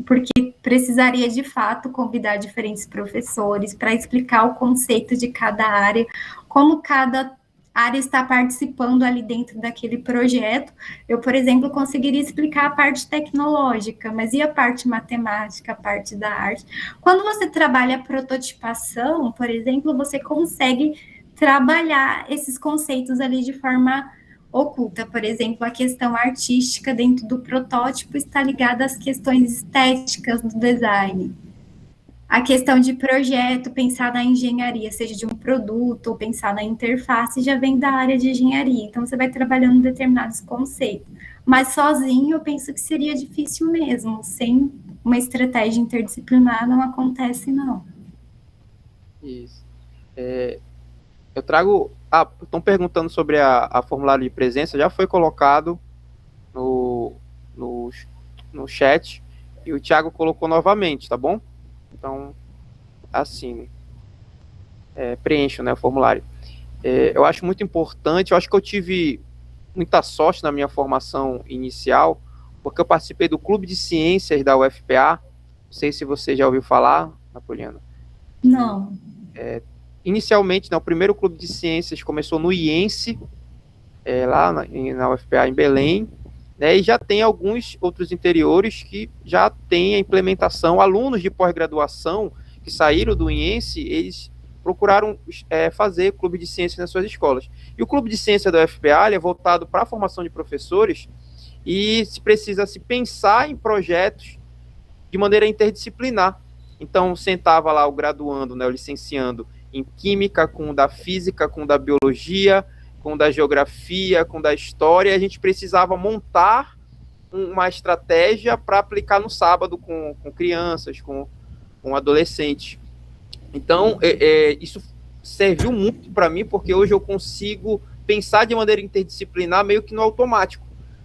porque precisaria de fato convidar diferentes professores para explicar o conceito de cada área, como cada área está participando ali dentro daquele projeto. Eu, por exemplo, conseguiria explicar a parte tecnológica, mas e a parte matemática, a parte da arte? Quando você trabalha a prototipação, por exemplo, você consegue trabalhar esses conceitos ali de forma oculta. Por exemplo, a questão artística dentro do protótipo está ligada às questões estéticas do design. A questão de projeto, pensar na engenharia, seja de um produto ou pensar na interface, já vem da área de engenharia. Então, você vai trabalhando determinados conceitos. Mas sozinho, eu penso que seria difícil mesmo. Sem uma estratégia interdisciplinar, não acontece, não. Isso. Eu trago... estão perguntando sobre a formulário de presença, já foi colocado no chat, e o Thiago colocou novamente, tá bom? Então, assim, preencho, né, o formulário. Eu acho muito importante, eu acho que eu tive muita sorte na minha formação inicial, porque eu participei do Clube de Ciências da UFPA, não sei se você já ouviu falar, Napoliana. Não. Inicialmente, o primeiro Clube de Ciências começou no IENSE, lá na UFPA em Belém, né, e já tem alguns outros interiores que já tem a implementação, alunos de pós-graduação que saíram do IENSE, eles procuraram fazer clube de ciências nas suas escolas. E o clube de ciência da UFPA é voltado para a formação de professores, e se precisa se pensar em projetos de maneira interdisciplinar. Então, sentava lá o graduando, né, o licenciando em química, com o da física, com o da biologia, com o da geografia, com o da história, e a gente precisava montar uma estratégia para aplicar no sábado com crianças, com adolescentes. Então, isso serviu muito para mim, porque hoje eu consigo pensar de maneira interdisciplinar meio que no automático.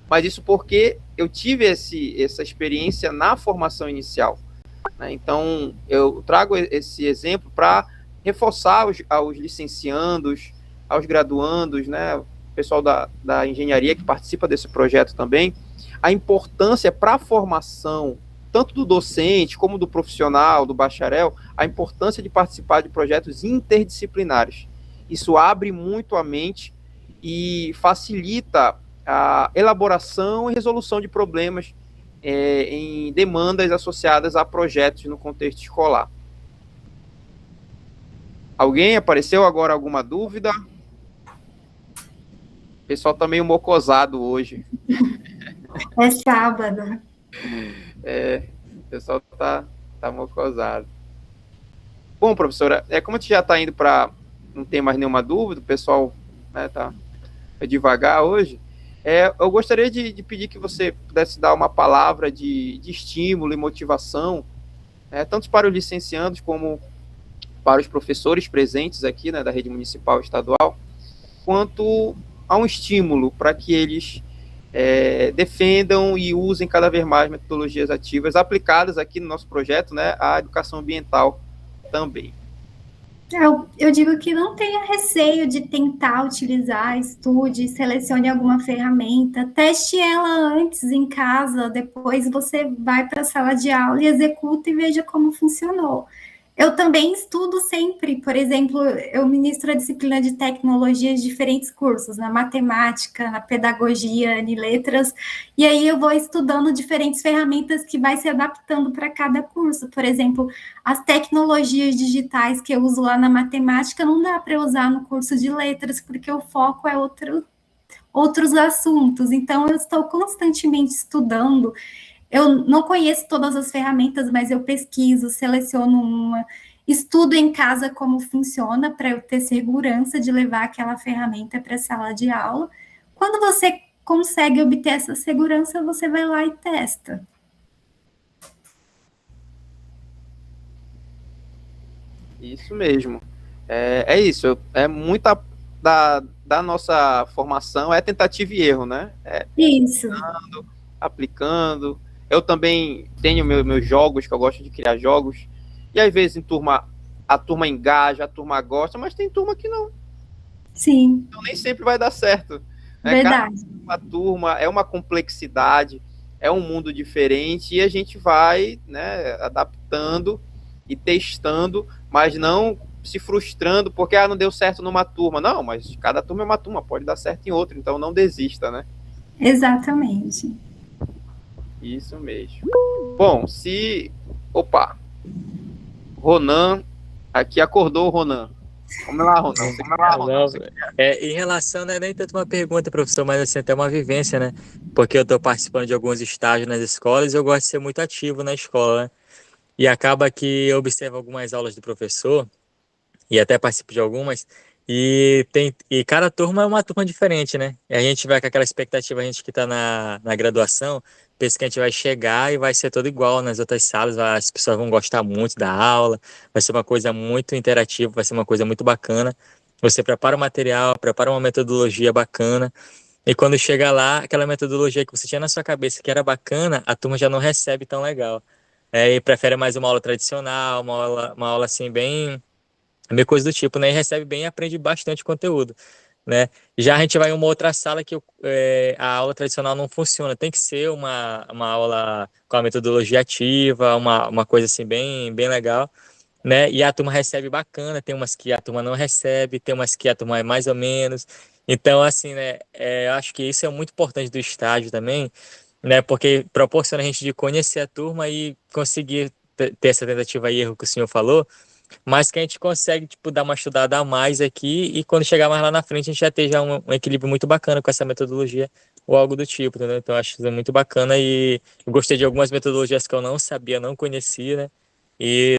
Mas isso porque eu tive essa experiência na formação inicial, né? Então, eu trago esse exemplo para reforçar aos licenciandos, aos graduandos, né, o pessoal da engenharia que participa desse projeto também, a importância para a formação, tanto do docente como do profissional, do bacharel, a importância de participar de projetos interdisciplinares. Isso abre muito a mente e facilita a elaboração e resolução de problemas em demandas associadas a projetos no contexto escolar. Alguém apareceu agora alguma dúvida? O pessoal está meio mocosado hoje. É sábado. O pessoal tá mocosado. Bom, professora, como a gente já está indo para não ter mais nenhuma dúvida, o pessoal, né, tá devagar hoje, eu gostaria de pedir que você pudesse dar uma palavra de estímulo e motivação, tanto para os licenciandos como para os professores presentes aqui, né, da rede municipal e estadual, quanto a um estímulo para que eles defendam e usem cada vez mais metodologias ativas aplicadas aqui no nosso projeto, né, à educação ambiental também. Eu digo que não tenha receio de tentar utilizar, estude, selecione alguma ferramenta, teste ela antes em casa, depois você vai para a sala de aula e executa e veja como funcionou. Eu também estudo sempre, por exemplo, eu ministro a disciplina de tecnologia de diferentes cursos, na matemática, na pedagogia, em letras, e aí eu vou estudando diferentes ferramentas que vai se adaptando para cada curso. Por exemplo, as tecnologias digitais que eu uso lá na matemática não dá para usar no curso de letras, porque o foco é outros assuntos. Então, eu estou constantemente estudando. Eu não conheço todas as ferramentas, mas eu pesquiso, seleciono uma, estudo em casa como funciona para eu ter segurança de levar aquela ferramenta para a sala de aula. Quando você consegue obter essa segurança, você vai lá e testa. Isso mesmo. É isso. Muita da nossa formação é tentativa e erro, né? Isso. Aplicando. Eu também tenho meus jogos, que eu gosto de criar jogos, e às vezes a turma engaja, a turma gosta, mas tem turma que não. Sim. Então nem sempre vai dar certo. Né? Verdade. Cada turma é uma complexidade, é um mundo diferente, e a gente vai, né, adaptando e testando, mas não se frustrando porque não deu certo numa turma. Não, mas cada turma é uma turma, pode dar certo em outra, então não desista, né? Exatamente. Isso mesmo. Bom, Opa! Ronan, aqui acordou o Ronan. Vamos lá, Ronan. Em relação, não é nem tanto uma pergunta, professor, mas assim, até uma vivência, né? Porque eu estou participando de alguns estágios nas escolas e eu gosto de ser muito ativo na escola, né? E acaba que eu observo algumas aulas do professor, e até participo de algumas, e cada turma é uma turma diferente, né? E a gente vai com aquela expectativa, a gente que está na graduação, pensa que a gente vai chegar e vai ser todo igual nas outras salas, as pessoas vão gostar muito da aula, vai ser uma coisa muito interativa, vai ser uma coisa muito bacana. Você prepara o material, prepara uma metodologia bacana, e quando chega lá, aquela metodologia que você tinha na sua cabeça que era bacana, a turma já não recebe tão legal. E prefere mais uma aula tradicional, uma aula assim bem coisa do tipo, né? E recebe bem e aprende bastante conteúdo, né? Já a gente vai em uma outra sala que a aula tradicional não funciona. Tem que ser uma aula com a metodologia ativa, uma coisa assim bem legal, né? E a turma recebe bacana, tem umas que a turma não recebe, tem umas que a turma é mais ou menos. Então, assim, né? Eu acho que isso é muito importante do estágio também, né? Porque proporciona a gente de conhecer a turma e conseguir ter essa tentativa e erro que o senhor falou, mas que a gente consegue, tipo, dar uma estudada a mais aqui e quando chegar mais lá na frente a gente já esteja um equilíbrio muito bacana com essa metodologia ou algo do tipo, entendeu? Então acho isso muito bacana e eu gostei de algumas metodologias que eu não sabia, não conhecia, né? E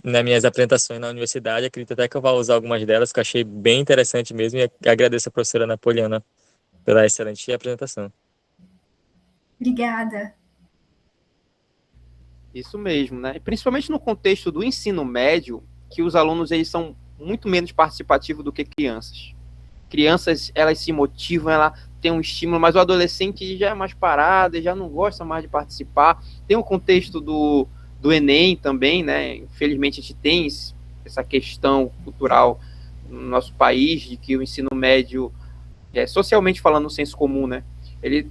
nas minhas apresentações na universidade, acredito até que eu vou usar algumas delas, que eu achei bem interessante mesmo, e agradeço a professora Ana Poliana pela excelente apresentação. Obrigada. Isso mesmo, né? E principalmente no contexto do ensino médio, que os alunos eles são muito menos participativos do que crianças. Crianças, elas se motivam, ela tem um estímulo, mas o adolescente já é mais parado, ele já não gosta mais de participar. Tem o contexto do Enem também, né? Infelizmente a gente tem essa questão cultural no nosso país, de que o ensino médio, socialmente falando, no senso comum, né? Ele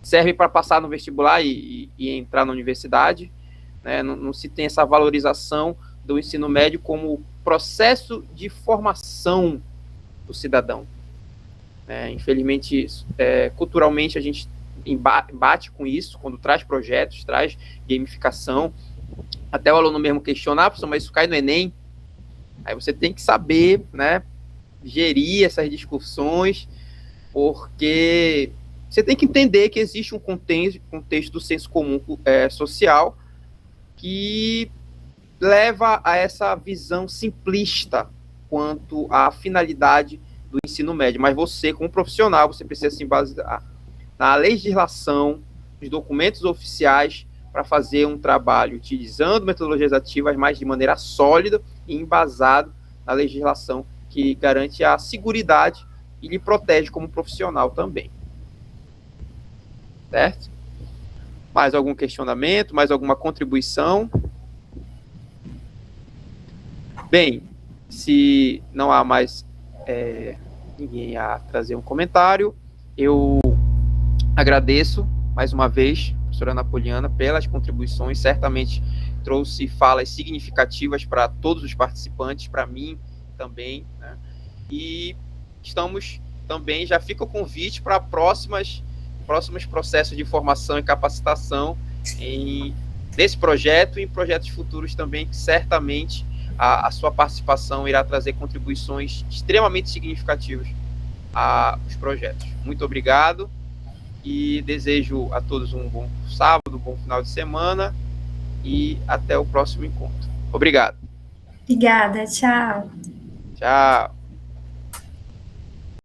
serve para passar no vestibular e entrar na universidade, né? Não se tem essa valorização do ensino médio como processo de formação do cidadão. Infelizmente, culturalmente, a gente embate com isso, quando traz projetos, traz gamificação. Até o aluno mesmo questiona, professor, mas isso cai no Enem. Aí você tem que saber, né, gerir essas discussões, porque você tem que entender que existe um contexto do senso comum social que leva a essa visão simplista quanto à finalidade do ensino médio. Mas você, como profissional, você precisa se basear na legislação, nos documentos oficiais, para fazer um trabalho utilizando metodologias ativas, mas de maneira sólida e embasado na legislação que garante a seguridade e lhe protege como profissional também. Certo? Mais algum questionamento? Mais alguma contribuição? Bem, se não há mais ninguém a trazer um comentário, eu agradeço mais uma vez, professora Ana Poliana, pelas contribuições. Certamente trouxe falas significativas para todos os participantes, para mim também, né? E estamos também, já fica o convite para próximos processos de formação e capacitação desse projeto e em projetos futuros também, que certamente a sua participação irá trazer contribuições extremamente significativas aos projetos. Muito obrigado e desejo a todos um bom sábado, um bom final de semana e até o próximo encontro. Obrigado. Obrigada, tchau. Tchau.